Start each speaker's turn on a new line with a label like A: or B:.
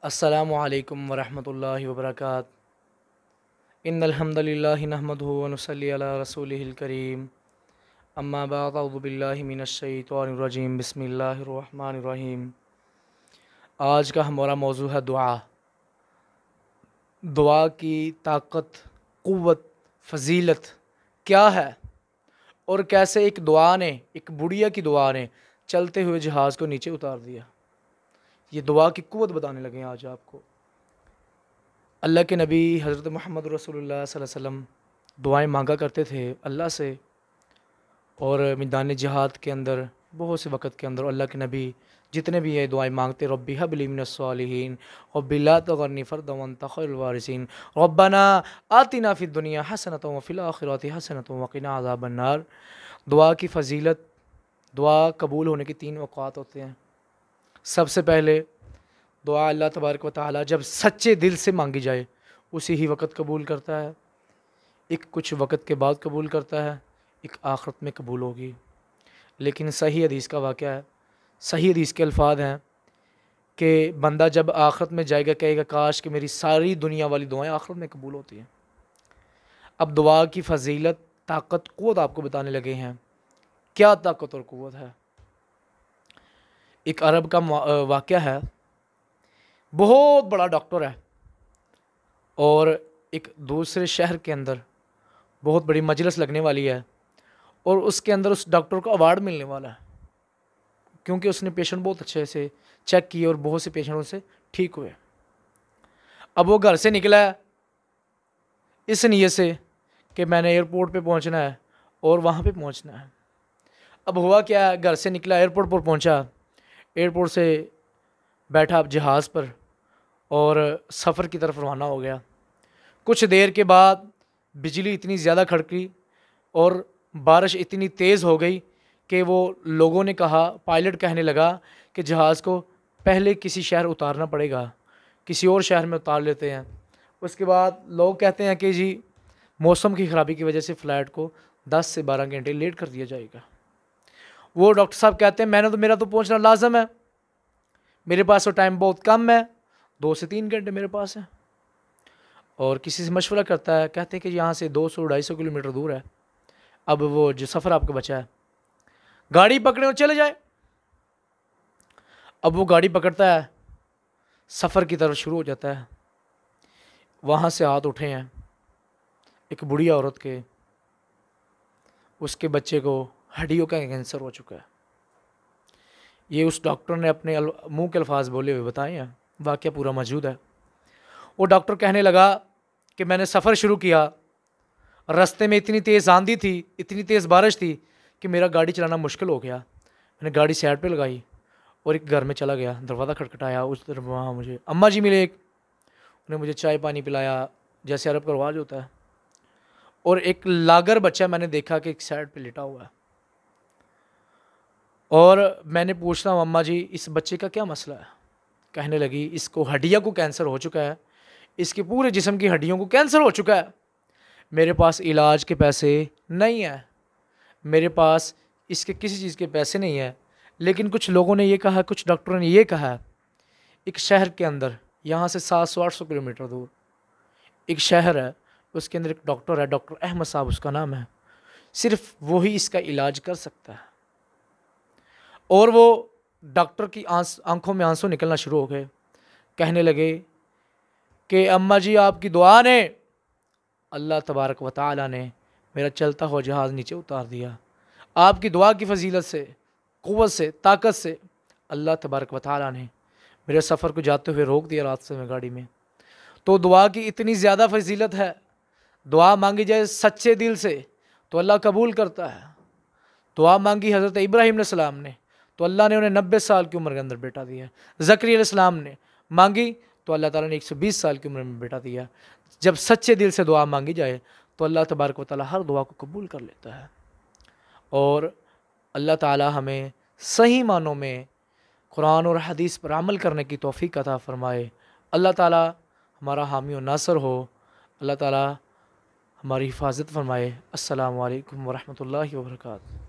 A: السلام علیکم ورحمۃ اللہ وبرکاتہ۔ ان الحمد للہ نحمدہ ونصلی علی رسولہ الکریم، اما بعد اعوذ باللہ من الشیطان الرجیم، بسم اللہ الرحمن الرحیم۔ آج کا ہمارا موضوع ہے دعا۔ دعا کی طاقت، قوت، فضیلت کیا ہے، اور کیسے ایک دعا نے، ایک بڑھیا کی دعا نے چلتے ہوئے جہاز کو نیچے اتار دیا۔ یہ دعا کی قوت بتانے لگے ہیں آج آپ کو۔ اللہ کے نبی حضرت محمد رسول اللہ صلی اللہ علیہ وسلم دعائیں مانگا کرتے تھے اللہ سے، اور میدان جہاد کے اندر بہت سے وقت کے اندر اللہ کے نبی جتنے بھی یہ دعائیں مانگتے، ربی حب لی من الصالحین رب لا تذرنی فردا وانت خیر الوارثین ربنا آتنا فی الدنیا حسنۃ وفی الآخرۃ حسنۃ وقنا عذاب النار۔ دعا کی فضیلت، دعا قبول ہونے کے 3 اوقات ہوتے ہیں۔ سب سے پہلے دعا اللہ تبارک و تعالیٰ جب سچے دل سے مانگی جائے اسی ہی وقت قبول کرتا ہے، ایک کچھ وقت کے بعد قبول کرتا ہے، ایک آخرت میں قبول ہوگی۔ لیکن صحیح حدیث کا واقعہ ہے، صحیح حدیث کے الفاظ ہیں کہ بندہ جب آخرت میں جائے گا کہے گا کاش کہ میری ساری دنیا والی دعائیں آخرت میں قبول ہوتی ہیں۔ اب دعا کی فضیلت، طاقت، قوت آپ کو بتانے لگے ہیں۔ کیا طاقت اور قوت ہے؟ ایک عرب کا واقعہ ہے، بہت بڑا ڈاکٹر ہے، اور ایک دوسرے شہر کے اندر بہت بڑی مجلس لگنے والی ہے، اور اس کے اندر اس ڈاکٹر کو ایوارڈ ملنے والا ہے، کیونکہ اس نے پیشنٹ بہت اچھے سے چیک کیے اور بہت سے پیشنٹوں سے ٹھیک ہوئے۔ اب وہ گھر سے نکلا ہے اس نیت سے کہ میں نے ایئرپورٹ پہ پہنچنا ہے اور وہاں پہ پہنچنا ہے۔ اب ہوا کیا ہے، گھر سے نکلا، ایئرپورٹ پر پہنچا، ایئرپورٹ سے بیٹھا جہاز پر اور سفر کی طرف روانہ ہو گیا۔ کچھ دیر کے بعد بجلی اتنی زیادہ کھڑکی اور بارش اتنی تیز ہو گئی کہ وہ لوگوں نے کہا، پائلٹ کہنے لگا کہ جہاز کو پہلے کسی شہر اتارنا پڑے گا، کسی اور شہر میں اتار لیتے ہیں۔ اس کے بعد لوگ کہتے ہیں کہ جی موسم کی خرابی کی وجہ سے فلائٹ کو 10 سے 12 گھنٹے لیٹ کر دیا جائے گا۔ وہ ڈاکٹر صاحب کہتے ہیں میرا تو پہنچنا لازم ہے، میرے پاس تو ٹائم بہت کم ہے، 2 سے 3 گھنٹے میرے پاس ہیں۔ اور کسی سے مشورہ کرتا ہے، کہتے ہیں کہ یہاں سے 200-250 کلومیٹر دور ہے، اب وہ جو سفر آپ کو بچا ہے گاڑی پکڑیں اور چلے جائیں۔ اب وہ گاڑی پکڑتا ہے، سفر کی طرف شروع ہو جاتا ہے۔ وہاں سے ہاتھ اٹھے ہیں ایک بوڑھی عورت کے، اس کے بچے کو ہڈیوں کا کینسر ہو چکا ہے۔ یہ اس ڈاکٹر نے اپنے منہ کے الفاظ بولے ہوئے بتائے ہیں، واقعہ پورا موجود ہے۔ وہ ڈاکٹر کہنے لگا کہ میں نے سفر شروع کیا، راستے میں اتنی تیز آندھی تھی، اتنی تیز بارش تھی کہ میرا گاڑی چلانا مشکل ہو گیا۔ میں نے گاڑی سائڈ پہ لگائی اور ایک گھر میں چلا گیا، دروازہ کھٹکھٹایا، اس طرف وہاں مجھے اماں جی ملے، انہوں نے مجھے چائے پانی پلایا جیسے عرب کا رواج ہوتا ہے، اور ایک لاگر بچہ میں نے دیکھا کہ ایک سائڈ پہ لیٹا ہوا ہے، اور میں نے پوچھتا ہوں اماں جی اس بچے کا کیا مسئلہ ہے؟ کہنے لگی اس کو ہڈیوں کو کینسر ہو چکا ہے، اس کے پورے جسم کی ہڈیوں کو کینسر ہو چکا ہے، میرے پاس علاج کے پیسے نہیں ہیں، میرے پاس اس کے کسی چیز کے پیسے نہیں ہیں، لیکن کچھ لوگوں نے یہ کہا، کچھ ڈاکٹروں نے یہ کہا، ایک شہر کے اندر یہاں سے 700-800 کلومیٹر دور ایک شہر ہے، اس کے اندر ایک ڈاکٹر ہے، ڈاکٹر احمد صاحب اس کا نام ہے، صرف وہی اس کا علاج کر سکتا ہے۔ اور وہ ڈاکٹر کی آنکھوں میں آنسو نکلنا شروع ہو گئے، کہنے لگے کہ اماں جی آپ کی دعا نے، اللہ تبارک و تعالیٰ نے میرا چلتا ہوا جہاز نیچے اتار دیا، آپ کی دعا کی فضیلت سے، قوت سے، طاقت سے اللہ تبارک و تعالیٰ نے میرے سفر کو جاتے ہوئے روک دیا راستے میں گاڑی میں۔ تو دعا کی اتنی زیادہ فضیلت ہے، دعا مانگی جائے سچے دل سے تو اللہ قبول کرتا ہے۔ دعا مانگی حضرت ابراہیم علیہ السلام نے تو اللہ نے انہیں 90 سال کی عمر کے اندر بیٹا دیا، زکریا علیہ السلام نے مانگی تو اللہ تعالیٰ نے 120 سال کی عمر میں بیٹا دیا۔ جب سچے دل سے دعا مانگی جائے تو اللہ تبارک و تعالیٰ ہر دعا کو قبول کر لیتا ہے، اور اللہ تعالیٰ ہمیں صحیح معنوں میں قرآن اور حدیث پر عمل کرنے کی توفیق عطا فرمائے۔ اللہ تعالیٰ ہمارا حامی و ناصر ہو، اللہ تعالیٰ ہماری حفاظت فرمائے۔ السلام علیکم ورحمۃ اللہ وبرکاتہ۔